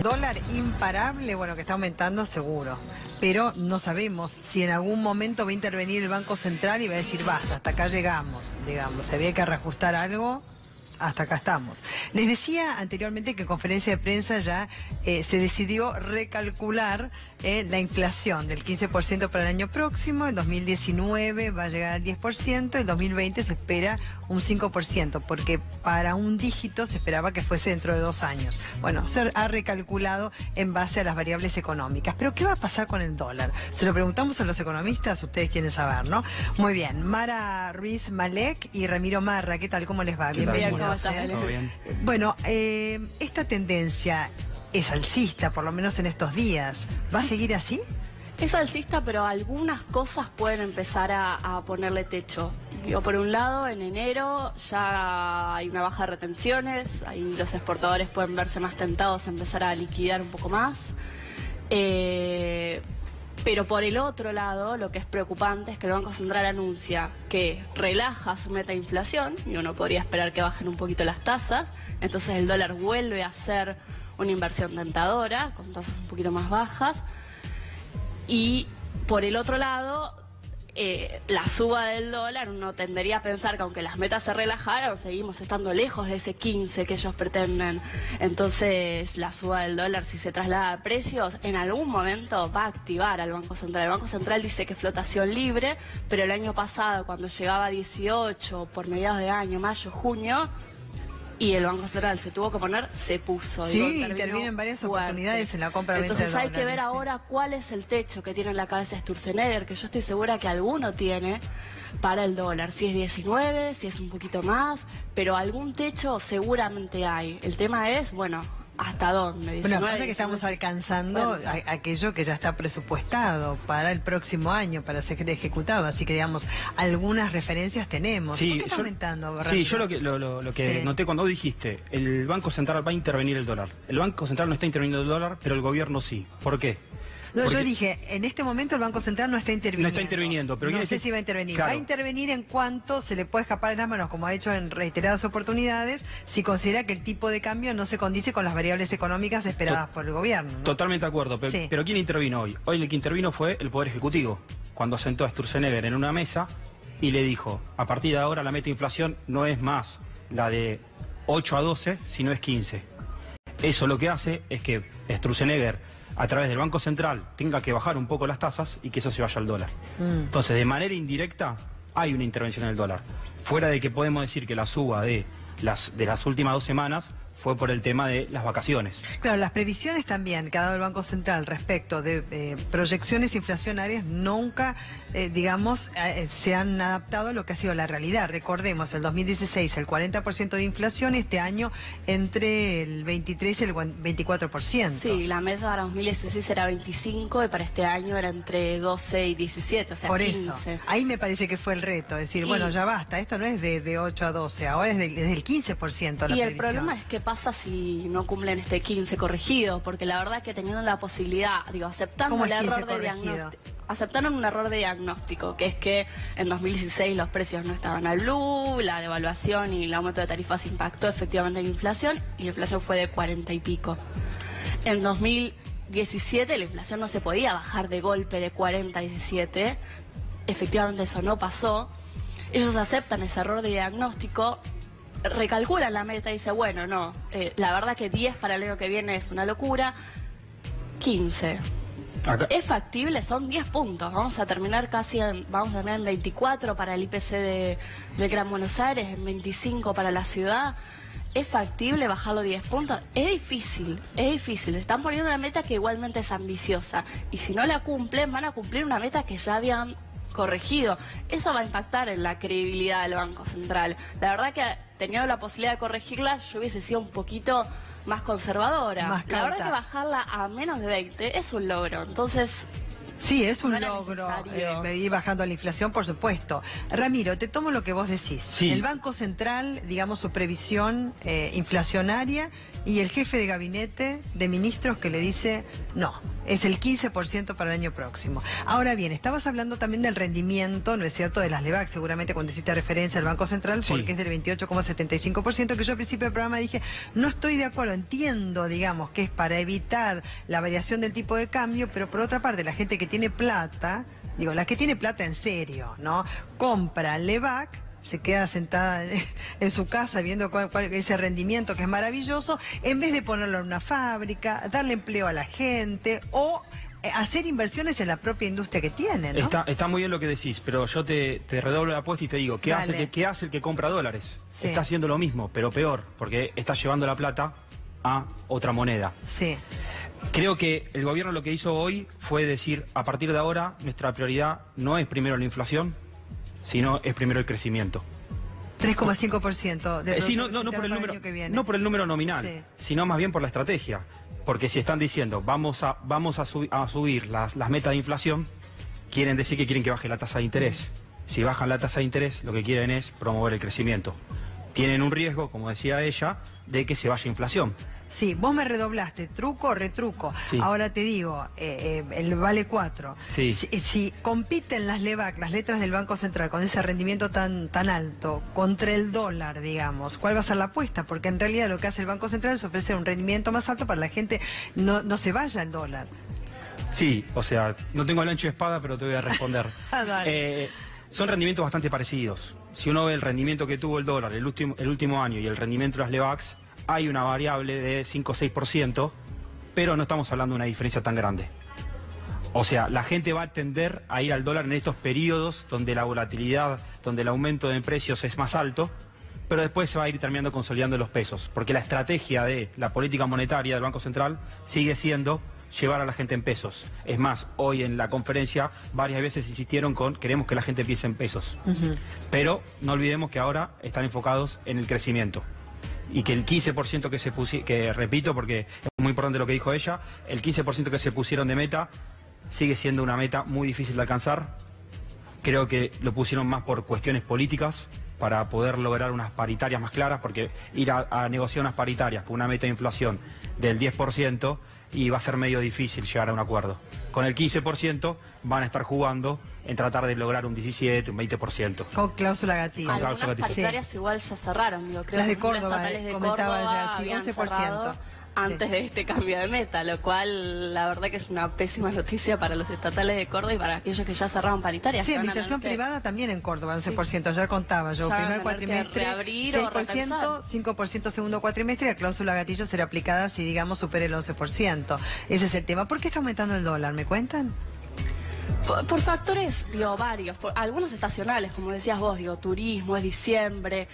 Dólar imparable, bueno, que está aumentando seguro, pero no sabemos si en algún momento va a intervenir el Banco Central y va a decir basta, hasta acá llegamos, digamos, si había que reajustar algo. Hasta acá estamos. Les decía anteriormente que en conferencia de prensa ya se decidió recalcular la inflación del 15% para el año próximo. En 2019 va a llegar al 10%, en 2020 se espera un 5%, porque para un dígito se esperaba que fuese dentro de 2 años. Bueno, se ha recalculado en base a las variables económicas. Pero ¿qué va a pasar con el dólar? Se lo preguntamos a los economistas, ustedes quieren saber, ¿no? Muy bien, Mara Ruiz Malek y Ramiro Marra, ¿qué tal? ¿Cómo les va? Bienvenidos. ¿Todo bien? Bueno, esta tendencia es alcista, por lo menos en estos días. ¿Va a seguir así? Es alcista, pero algunas cosas pueden empezar a ponerle techo. Digo, por un lado, en enero ya hay una baja de retenciones, ahí los exportadores pueden verse más tentados a empezar a liquidar un poco más. Pero por el otro lado, lo que es preocupante es que el Banco Central anuncia que relaja su meta de inflación, y uno podría esperar que bajen un poquito las tasas, entonces el dólar vuelve a ser una inversión tentadora, con tasas un poquito más bajas, y por el otro lado, la suba del dólar, uno tendería a pensar que aunque las metas se relajaran, seguimos estando lejos de ese 15 que ellos pretenden. Entonces, la suba del dólar, si se traslada a precios, en algún momento va a activar al Banco Central. El Banco Central dice que flotación libre, pero el año pasado, cuando llegaba a 18, por mediados de año, mayo, junio, y el Banco Central se tuvo que poner, se puso. Sí, interviene en varias oportunidades en la compra-venta de dólares. Entonces hay que ver ahora cuál es el techo que tiene en la cabeza Sturzenegger, que yo estoy segura que alguno tiene para el dólar. Si es 19, si es un poquito más, pero algún techo seguramente hay. El tema es, bueno, ¿hasta dónde? 19, bueno, pasa que estamos alcanzando aquello que ya está presupuestado para el próximo año, para ser ejecutado, así que digamos, algunas referencias tenemos. Sí, ¿por qué está aumentando? Sí, yo lo que noté cuando vos dijiste, el Banco Central va a intervenir el dólar. El Banco Central no está interviniendo el dólar, pero el gobierno sí. ¿Por qué? No, porque yo dije, en este momento el Banco Central no está interviniendo. No está interviniendo, pero no sé si va a intervenir. Claro. Va a intervenir en cuanto se le puede escapar de las manos, como ha hecho en reiteradas oportunidades, si considera que el tipo de cambio no se condice con las variables económicas esperadas por el gobierno, ¿no? Totalmente de acuerdo, pero ¿quién intervino hoy? Hoy el que intervino fue el Poder Ejecutivo, cuando sentó a Sturzenegger en una mesa y le dijo, a partir de ahora la meta de inflación no es más la de 8 a 12, sino es 15. Eso lo que hace es que Sturzenegger, a través del Banco Central, tenga que bajar un poco las tasas y que eso se vaya al dólar. Entonces, de manera indirecta, hay una intervención en el dólar. Fuera de que podemos decir que la suba de las últimas 2 semanas fue por el tema de las vacaciones. Claro, las previsiones también que ha dado el Banco Central respecto de proyecciones inflacionarias nunca, digamos, se han adaptado a lo que ha sido la realidad. Recordemos, el 2016 el 40% de inflación, este año entre el 23 y el 24%. Sí, la meta para 2016 era 25 y para este año era entre 12 y 17, o sea, por 15. Eso, ahí me parece que fue el reto, decir, bueno, ya basta, esto no es de 8 a 12, ahora es del 15% la previsión. Y el problema es que pasa si no cumplen este 15 corregido, porque la verdad que teniendo la posibilidad, digo, aceptando el error de diagnóstico, aceptaron un error de diagnóstico, que es que en 2016 los precios no estaban al blue, la devaluación y el aumento de tarifas impactó efectivamente en la inflación, y la inflación fue de 40 y pico. En 2017 la inflación no se podía bajar de golpe de 40 a 17, efectivamente eso no pasó. Ellos aceptan ese error de diagnóstico, recalculan la meta y dicen, bueno, no, la verdad que 10 para el año que viene es una locura, 15. Acá. Es factible, son 10 puntos, vamos a terminar en 24 para el IPC del Gran Buenos Aires, en 25 para la ciudad. ¿Es factible bajarlo 10 puntos? Es difícil, están poniendo una meta que igualmente es ambiciosa, y si no la cumplen, van a cumplir una meta que ya habían corregido. Eso va a impactar en la credibilidad del Banco Central. La verdad que teniendo la posibilidad de corregirla, yo hubiese sido un poquito más conservadora. La verdad que bajarla a menos de 20 es un logro. Entonces, sí, es un logro ir bajando la inflación, por supuesto. Ramiro, te tomo lo que vos decís. Sí. El Banco Central, digamos, su previsión inflacionaria, y el jefe de gabinete de ministros que le dice, no, Es el 15% para el año próximo. Ahora bien, estabas hablando también del rendimiento, ¿no es cierto?, de las LEBAC, seguramente cuando hiciste referencia al Banco Central, porque sí, es del 28,75%, que yo al principio del programa dije, no estoy de acuerdo, entiendo, digamos, que es para evitar la variación del tipo de cambio, pero por otra parte, la gente que tiene plata, digo, la que tiene plata en serio, ¿no?, compra LEBAC, se queda sentada en su casa viendo cuál ese rendimiento que es maravilloso, en vez de ponerlo en una fábrica, darle empleo a la gente o hacer inversiones en la propia industria que tiene, ¿no? Está muy bien lo que decís, pero yo te redoblo la apuesta y te digo, ¿qué hace el que compra dólares? Sí. Está haciendo lo mismo, pero peor, porque está llevando la plata a otra moneda. Sí. Creo que el gobierno lo que hizo hoy fue decir, a partir de ahora, nuestra prioridad no es primero la inflación, sino es primero el crecimiento. 3,5% del sí, no por el número, no por el número nominal, sí, sino más bien por la estrategia. Porque si están diciendo vamos a subir las metas de inflación, quieren decir que quieren que baje la tasa de interés. Si bajan la tasa de interés, lo que quieren es promover el crecimiento. Tienen un riesgo, como decía ella, de que se vaya inflación. Sí, vos me redoblaste, truco o retruco. Sí. Ahora te digo, el vale 4. Sí. Si compiten las LEBAC, las letras del Banco Central, con ese rendimiento tan alto, contra el dólar, digamos, ¿cuál va a ser la apuesta? Porque en realidad lo que hace el Banco Central es ofrecer un rendimiento más alto para la gente no se vaya al dólar. Sí, o sea, no tengo el ancho de espada, pero te voy a responder. Son rendimientos bastante parecidos. Si uno ve el rendimiento que tuvo el dólar el último año y el rendimiento de las LEBACs, hay una variable de 5 o 6%, pero no estamos hablando de una diferencia tan grande. O sea, la gente va a tender a ir al dólar en estos periodos donde la volatilidad, donde el aumento de precios es más alto, pero después se va a ir terminando consolidando los pesos, porque la estrategia de la política monetaria del Banco Central sigue siendo llevar a la gente en pesos. Es más, hoy en la conferencia varias veces insistieron con queremos que la gente piense en pesos. Pero no olvidemos que ahora están enfocados en el crecimiento. Y que el 15% que repito porque es muy importante lo que dijo ella, el 15% que se pusieron de meta sigue siendo una meta muy difícil de alcanzar. Creo que lo pusieron más por cuestiones políticas para poder lograr unas paritarias más claras, porque ir a negociar unas paritarias con una meta de inflación del 10% y va a ser medio difícil llegar a un acuerdo. Con el 15% van a estar jugando en tratar de lograr un 17, un 20%. Con cláusula gatillo. Algunas paritarias igual ya cerraron. Digo, creo las de Córdoba, comentaba ayer, sí, 11%. Antes de este cambio de meta, lo cual la verdad que es una pésima noticia para los estatales de Córdoba y para aquellos que ya cerraron paritarias. Sí, administración privada también en Córdoba, 11%. Sí. Ayer contaba yo, primer cuatrimestre 6%, 5% segundo cuatrimestre y la cláusula gatillo será aplicada si, digamos, supere el 11%. Ese es el tema. ¿Por qué está aumentando el dólar? ¿Me cuentan? Por factores, digo, varios. Algunos estacionales, como decías vos, digo, turismo, es diciembre.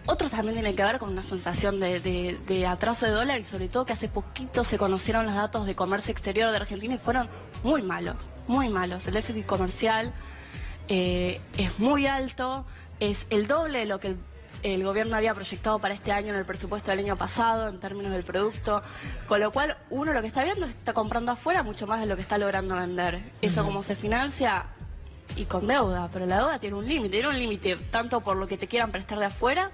Otros también tienen que ver con una sensación de atraso de dólar y sobre todo que hace poquito se conocieron los datos de comercio exterior de Argentina y fueron muy malos, muy malos. El déficit comercial es muy alto, es el doble de lo que el gobierno había proyectado para este año en el presupuesto del año pasado en términos del producto, con lo cual uno lo que está viendo es que está comprando afuera mucho más de lo que está logrando vender. Eso como se financia y con deuda, pero la deuda tiene un límite tanto por lo que te quieran prestar de afuera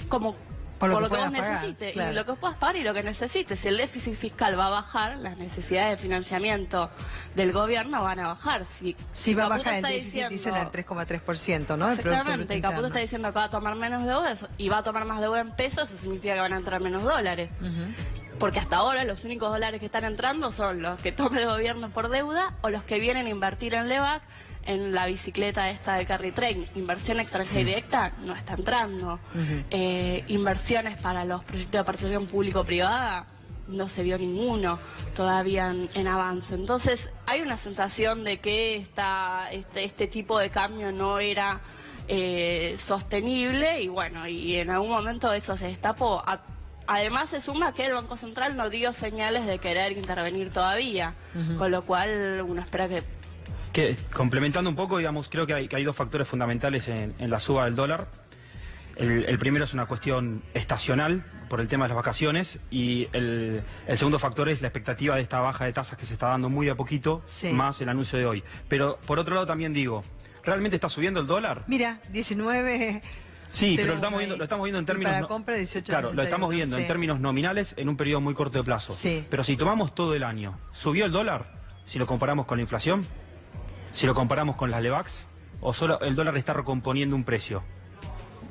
como por lo que vos necesites, claro. Y lo que puedas pagar y lo que necesites. Si el déficit fiscal va a bajar, las necesidades de financiamiento del gobierno van a bajar. Si va a bajar el déficit, dicen al 3,3%, ¿no? Exactamente, y Caputo está diciendo que va a tomar menos deuda y va a tomar más deuda en pesos, eso significa que van a entrar menos dólares. Porque hasta ahora los únicos dólares que están entrando son los que toma el gobierno por deuda o los que vienen a invertir en LEBAC, en la bicicleta esta de Carry Train. Inversión extranjera directa no está entrando. Inversiones para los proyectos de participación público-privada no se vio ninguno todavía en avance. Entonces hay una sensación de que este tipo de cambio no era sostenible y bueno, y en algún momento eso se destapó. Además se suma que el Banco Central no dio señales de querer intervenir todavía, con lo cual uno espera que complementando un poco, digamos, creo que hay dos factores fundamentales en la suba del dólar. El primero es una cuestión estacional por el tema de las vacaciones y el segundo factor es la expectativa de esta baja de tasas que se está dando muy de a poquito, más el anuncio de hoy. Pero por otro lado también digo, ¿realmente está subiendo el dólar? Mira, 19... Sí, pero lo estamos viendo en términos... Para compra 18. Claro, lo estamos viendo en términos nominales en un periodo muy corto de plazo. Sí. Pero si tomamos todo el año, ¿subió el dólar? Si lo comparamos con la inflación, si lo comparamos con las LEVAX, o solo el dólar está recomponiendo un precio.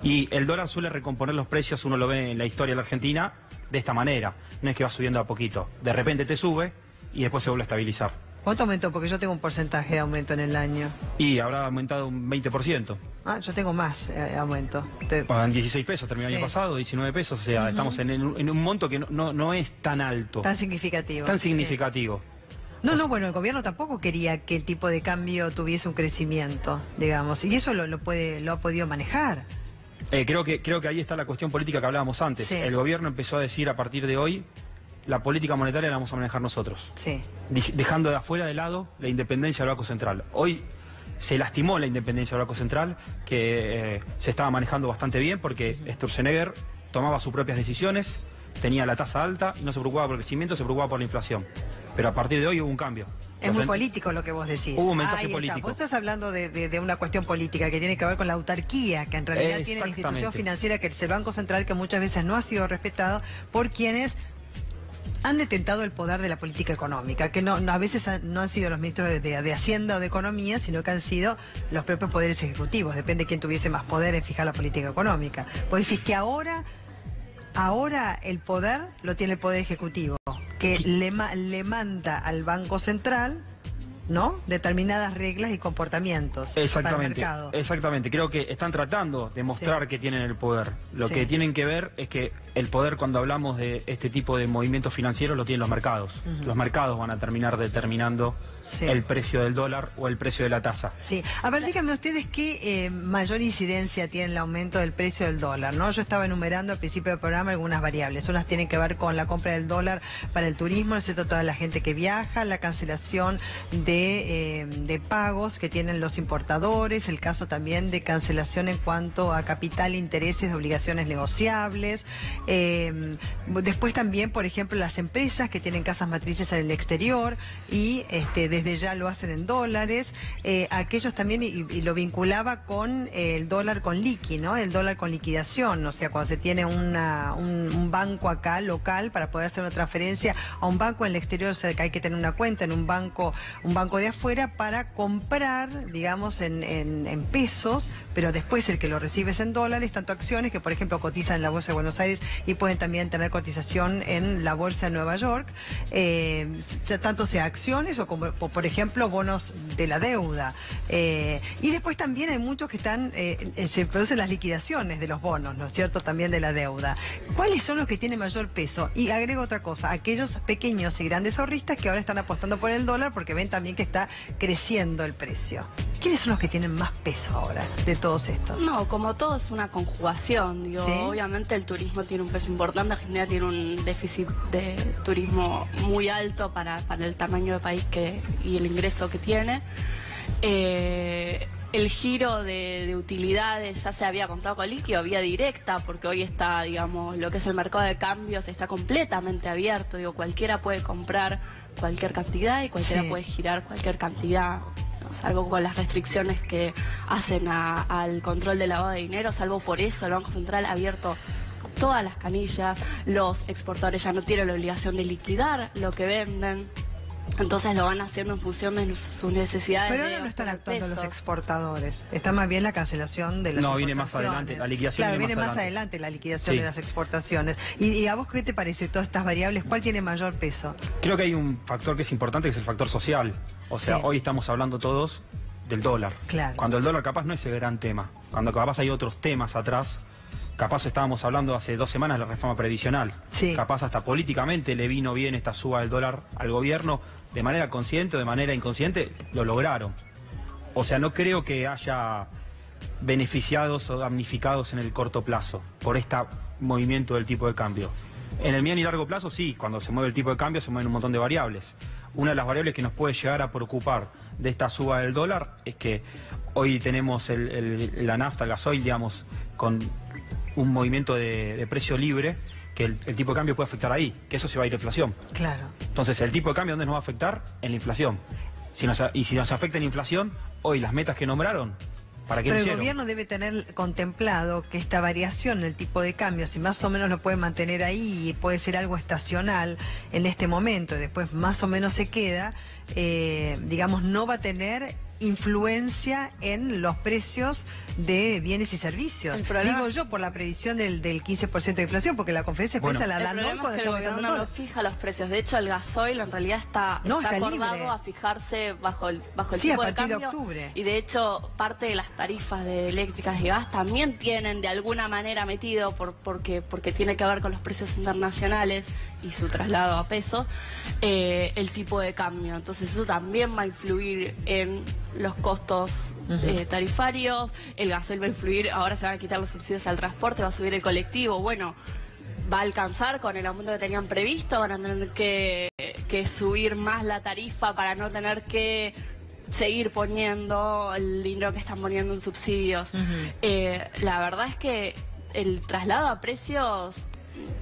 Y el dólar suele recomponer los precios, uno lo ve en la historia de la Argentina, de esta manera. No es que va subiendo a poquito. De repente te sube y después se vuelve a estabilizar. ¿Cuánto aumentó? Porque yo tengo un porcentaje de aumento en el año. Y habrá aumentado un 20%. Ah, yo tengo más aumento. En 16 pesos terminó el año pasado, 19 pesos. O sea, estamos en un monto que no es tan alto. Tan significativo. Tan significativo. Sí. No, bueno, el gobierno tampoco quería que el tipo de cambio tuviese un crecimiento, digamos. Y eso lo ha podido manejar. Creo que ahí está la cuestión política que hablábamos antes. Sí. El gobierno empezó a decir a partir de hoy, la política monetaria la vamos a manejar nosotros. Sí. Dejando de afuera de lado la independencia del Banco Central. Hoy se lastimó la independencia del Banco Central, que se estaba manejando bastante bien porque Sturzenegger tomaba sus propias decisiones, tenía la tasa alta y no se preocupaba por el crecimiento, se preocupaba por la inflación. Pero a partir de hoy hubo un cambio. Es muy político lo que vos decís. Hubo un mensaje político. Vos estás hablando de una cuestión política que tiene que ver con la autarquía, que en realidad tiene la institución financiera, que es el Banco Central, que muchas veces no ha sido respetado por quienes han detentado el poder de la política económica, que a veces no han sido los ministros de Hacienda o de Economía, sino que han sido los propios poderes ejecutivos. Depende de quién tuviese más poder en fijar la política económica. Vos decís que ahora el poder lo tiene el Poder Ejecutivo, que le manda al Banco Central, ¿no?, determinadas reglas y comportamientos. Exactamente, para el mercado. Exactamente. Creo que están tratando de mostrar que tienen el poder. Lo que tienen que ver es que el poder, cuando hablamos de este tipo de movimientos financieros, lo tienen los mercados. Los mercados van a terminar determinando el precio del dólar o el precio de la tasa. Sí. A ver, díganme ustedes qué mayor incidencia tiene el aumento del precio del dólar, ¿no? Yo estaba enumerando al principio del programa algunas variables. Unas tienen que ver con la compra del dólar para el turismo, ¿no es cierto?, toda la gente que viaja, la cancelación de pagos que tienen los importadores, el caso también de cancelación en cuanto a capital, intereses de obligaciones negociables. Después también, por ejemplo, las empresas que tienen casas matrices en el exterior y desde ya lo hacen en dólares. Aquellos también, y lo vinculaba con el dólar con liqui, ¿no? El dólar con liquidación, o sea, cuando se tiene un banco acá local para poder hacer una transferencia a un banco en el exterior, o sea, que hay que tener una cuenta en un banco de afuera para comprar, digamos, en pesos, pero después el que lo recibe es en dólares, tanto acciones que, por ejemplo, cotizan en la Bolsa de Buenos Aires y pueden también tener cotización en la Bolsa de Nueva York, tanto sea acciones o como, por ejemplo, bonos de la deuda. Y después también hay muchos que se producen las liquidaciones de los bonos, ¿no es cierto?, también de la deuda. ¿Cuáles son los que tienen mayor peso? Y agrego otra cosa, aquellos pequeños y grandes ahorristas que ahora están apostando por el dólar porque ven también que está creciendo el precio. ¿Quiénes son los que tienen más peso ahora de todos estos? No, como todo es una conjugación, digo, obviamente el turismo tiene un peso importante, Argentina tiene un déficit de turismo muy alto para el tamaño de país y el ingreso que tiene. El giro de utilidades ya se había contado con líquido, vía directa, porque hoy está, digamos, lo que es el mercado de cambios está completamente abierto, digo, cualquiera puede comprar cualquier cantidad y cualquiera puede girar cualquier cantidad, salvo con las restricciones que hacen al control del lavado de dinero. Salvo por eso el Banco Central ha abierto todas las canillas, los exportadores ya no tienen la obligación de liquidar lo que venden. Entonces lo van haciendo en función de sus necesidades. Pero ahora no están actuando los exportadores. Está más bien la cancelación de las exportaciones. No, viene más adelante. La liquidación viene más adelante la liquidación de las exportaciones. ¿Y a vos qué te parece todas estas variables? ¿Cuál tiene mayor peso? Creo que hay un factor que es importante, que es el factor social. O sea, hoy estamos hablando todos del dólar. Claro. Cuando el dólar capaz no es el gran tema. Cuando capaz hay otros temas atrás. Capaz estábamos hablando hace 2 semanas de la reforma previsional. Capaz hasta políticamente le vino bien esta suba del dólar al gobierno. De manera consciente o de manera inconsciente lo lograron. O sea, no creo que haya beneficiados o damnificados en el corto plazo por este movimiento del tipo de cambio. En el mediano y largo plazo sí, cuando se mueve el tipo de cambio se mueven un montón de variables. Una de las variables que nos puede llegar a preocupar de esta suba del dólar es que hoy tenemos la nafta, el gasoil, digamos, con un movimiento de precio libre, que el tipo de cambio puede afectar ahí, que eso se va a ir a inflación. Claro. Entonces, el tipo de cambio, ¿dónde nos va a afectar? En la inflación. Si nos afecta en inflación, hoy las metas que nombraron ¿Para qué Pero lo el hicieron? gobierno debe tener contemplado que esta variación en el tipo de cambio, si más o menos lo puede mantener ahí y puede ser algo estacional en este momento y después más o menos se queda, digamos, no va a tener influencia en los precios de bienes y servicios. Digo yo, por la previsión del 15% de inflación, porque la conferencia de prensa la dan hoy cuando está aumentando todo. No fija los precios. De hecho, el gasoil en realidad está acordado libre a fijarse bajo el sí, tipo a de partir cambio. de octubre. Y de hecho, parte de las tarifas de eléctricas y gas también tienen de alguna manera metido, porque tiene que ver con los precios internacionales y su traslado a peso, el tipo de cambio. Entonces eso también va a influir en los costos tarifarios. El gasoil va a influir, ahora se van a quitar los subsidios al transporte, va a subir el colectivo. Bueno, va a alcanzar con el aumento que tenían previsto, van a tener que subir más la tarifa para no tener que seguir poniendo el dinero que están poniendo en subsidios. La verdad es que el traslado a precios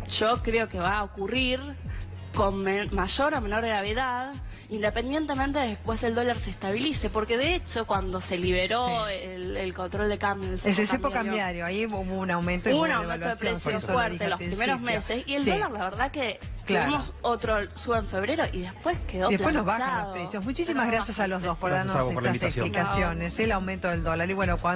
yo creo que va a ocurrir con mayor o menor gravedad, independientemente de después el dólar se estabilice, porque de hecho cuando se liberó el control de cambio, el cepo cambiario, ahí hubo un aumento de precios fuerte los primeros meses, y el dólar, la verdad que tuvimos otro sube en febrero y después quedó después nos bajan los precios. Muchísimas gracias a los dos por darnos estas explicaciones, el aumento del dólar. Y bueno,